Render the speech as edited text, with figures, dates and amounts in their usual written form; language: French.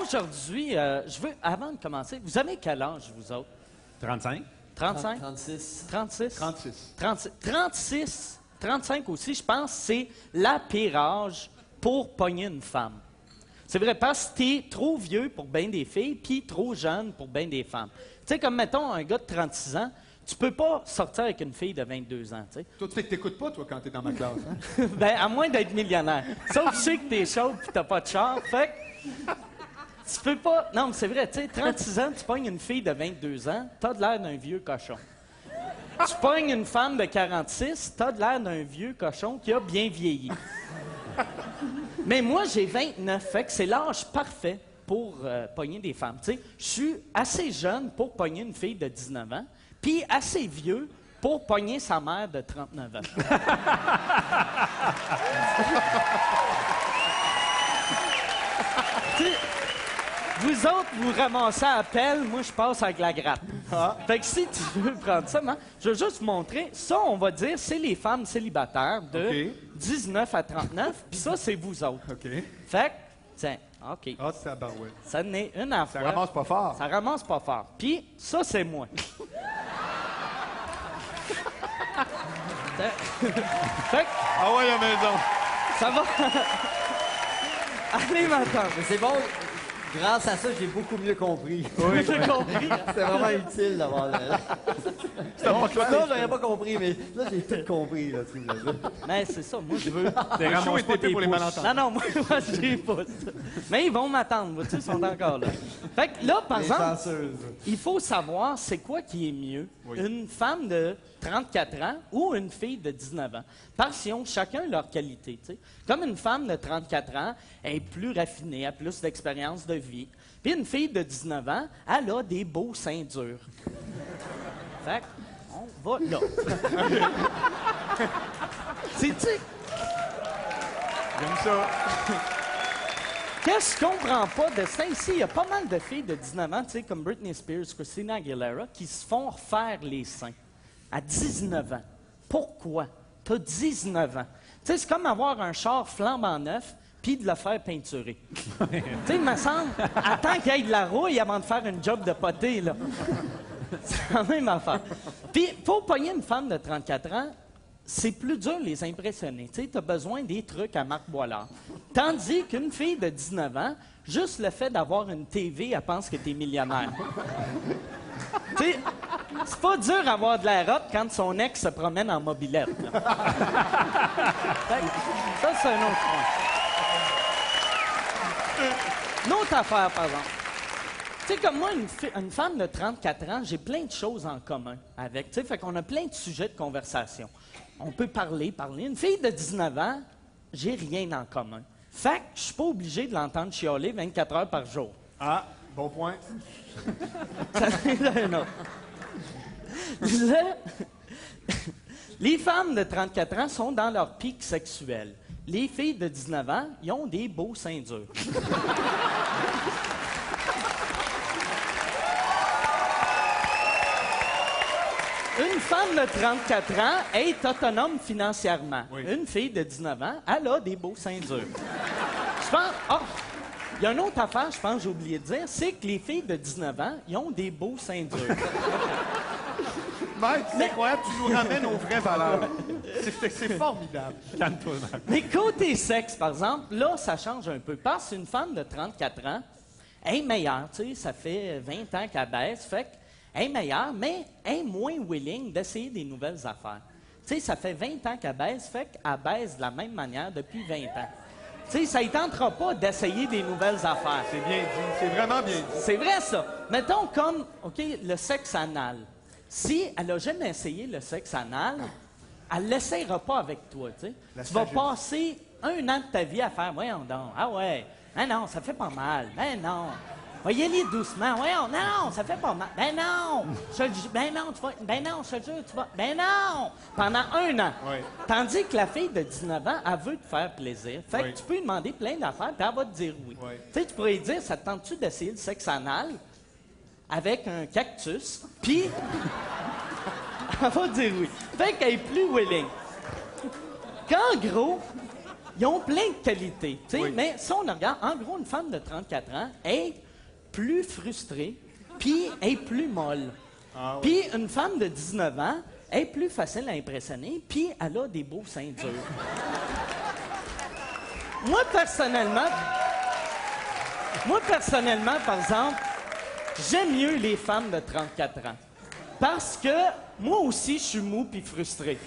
aujourd'hui, je veux, avant de commencer, vous avez quel âge, vous autres? 35? 35? 36. 36? 36. 36, 35 aussi, je pense, c'est la pire âge pour pogner une femme. C'est vrai, parce que t'es trop vieux pour bien des filles, puis trop jeune pour bien des femmes. Tu sais, comme, mettons, un gars de 36 ans, tu peux pas sortir avec une fille de 22 ans, tu sais. Toi, tu fais que t'écoutes pas, toi, quand t'es dans ma classe, hein? Ben, à moins d'être millionnaire. Sauf que je sais que t'es chaude pis t'as pas de char, fait que tu peux pas... Non, mais c'est vrai, tu sais, 36 ans, tu pognes une fille de 22 ans, t'as de l'air d'un vieux cochon. Tu pognes une femme de 46, t'as de l'air d'un vieux cochon qui a bien vieilli. Mais moi, j'ai 29, fait que c'est l'âge parfait pour pogner des femmes. Tu sais, je suis assez jeune pour pogner une fille de 19 ans, puis assez vieux pour pogner sa mère de 39 ans. Tu sais, vous autres, vous ramassez à appel, moi, je passe avec la grappe. Fait que si tu veux prendre ça, je veux juste vous montrer. Ça, on va dire, c'est les femmes célibataires de 19 à 39, puis ça, c'est vous autres. OK. Fait que, tiens, OK. Ah, c'est à barouette. Ça en est une à Ça fois. ramasse pas fort. Ça ramasse pas fort. Puis, ça, c'est moi. Fait que, Ah ouais, la maison. ça va. Allez, m'attendre. Mais c'est bon, grâce à ça, j'ai beaucoup mieux compris. Oui, j'ai compris. C'était vraiment utile d'avoir le... Non, j'aurais pas compris, mais là, j'ai tout compris, là, tu vois. Mais c'est ça, moi, je veux. C'est ramasse pas tes pour les malentendus. Non, moi, j'ai pas ça. Mais ils vont m'attendre, vois-tu, ils sont encore là. Fait que là, par Les exemple, chanceuses. il faut savoir c'est quoi qui est mieux, une femme de 34 ans ou une fille de 19 ans. Parce qu'ils ont chacun leur qualité, tu sais. Comme une femme de 34 ans, elle est plus raffinée, a plus d'expérience de vie. Puis une fille de 19 ans, elle a des beaux seins durs. Fait que, on va là. C'est-tu... J'aime ça. Qu'est-ce que je comprends pas de ça ici? Il y a pas mal de filles de 19 ans, tu sais, comme Britney Spears, Christina Aguilera, qui se font refaire les seins à 19 ans. Pourquoi? T'as 19 ans. Tu sais, c'est comme avoir un char flambant neuf puis de le faire peinturer. Tu sais, il me semble, attends qu'il y ait de la rouille avant de faire une job de poté, là. C'est la même affaire. Puis, pour pogner une femme de 34 ans, c'est plus dur de les impressionner. Tu sais, t'as besoin des trucs à Marc Boilard. Tandis qu'une fille de 19 ans, juste le fait d'avoir une TV, elle pense que t'es millionnaire. Tu sais, c'est pas dur d'avoir de l'air hot quand son ex se promène en mobilette. Là. Fait que ça, c'est un autre point. Une autre affaire, par exemple. Tu sais, comme moi, une femme de 34 ans, j'ai plein de choses en commun avec. Tu sais, fait qu'on a plein de sujets de conversation. On peut parler. Une fille de 19 ans, j'ai rien en commun. Fait que je suis pas obligé de l'entendre chialer 24 heures par jour. Ah, bon point. Ça en est un autre. Les femmes de 34 ans sont dans leur pic sexuel. Les filles de 19 ans, ils ont des beaux seins durs. Une femme de 34 ans est autonome financièrement. Oui. Une fille de 19 ans, elle a des beaux seins durs. Je pense... Ah! Il y a une autre affaire, je pense, j'ai oublié de dire, c'est que les filles de 19 ans, ils ont des beaux seins durs. Mike, c'est incroyable, tu nous ramènes aux vraies valeurs. C'est formidable. Calme-toi, Marc. Mais côté sexe, par exemple, là, ça change un peu. Parce qu'une femme de 34 ans est meilleure, tu sais, ça fait 20 ans qu'elle baisse, fait qu'elle est meilleure, mais elle est moins willing d'essayer des nouvelles affaires. Tu sais, ça fait 20 ans qu'elle baisse, fait qu'elle baisse de la même manière depuis 20 ans. Tu sais, ça ne tentera pas d'essayer des nouvelles affaires. C'est bien dit. C'est vraiment bien dit. C'est vrai, ça. Mettons comme, OK, le sexe anal. Si elle n'a jamais essayé le sexe anal, elle ne l'essayera pas avec toi, tu sais. Tu vas passer 1 an de ta vie à faire, voyons donc, ah ouais, ben non, ça fait pas mal, ben non. Voyez-les doucement, voyons, non, ça fait pas mal, ben non, ben non, je te jure, tu vas, ben non, pendant 1 an. Oui. Tandis que la fille de 19 ans, elle veut te faire plaisir. Fait que tu peux lui demander plein d'affaires, puis elle va te dire oui. Oui. Tu sais, tu pourrais lui dire, ça te tente-tu d'essayer le sexe anal avec un cactus, puis elle va te dire oui. Fait qu'elle est plus willing. Qu'en gros, Ils ont plein de qualités, tu sais, Oui. mais si on regarde, en gros, une femme de 34 ans est plus frustrée, puis est plus molle. Ah, Puis une femme de 19 ans est plus facile à impressionner, puis elle a des beaux seins durs. Moi, personnellement, par exemple, j'aime mieux les femmes de 34 ans. Parce que moi aussi, je suis mou puis frustré.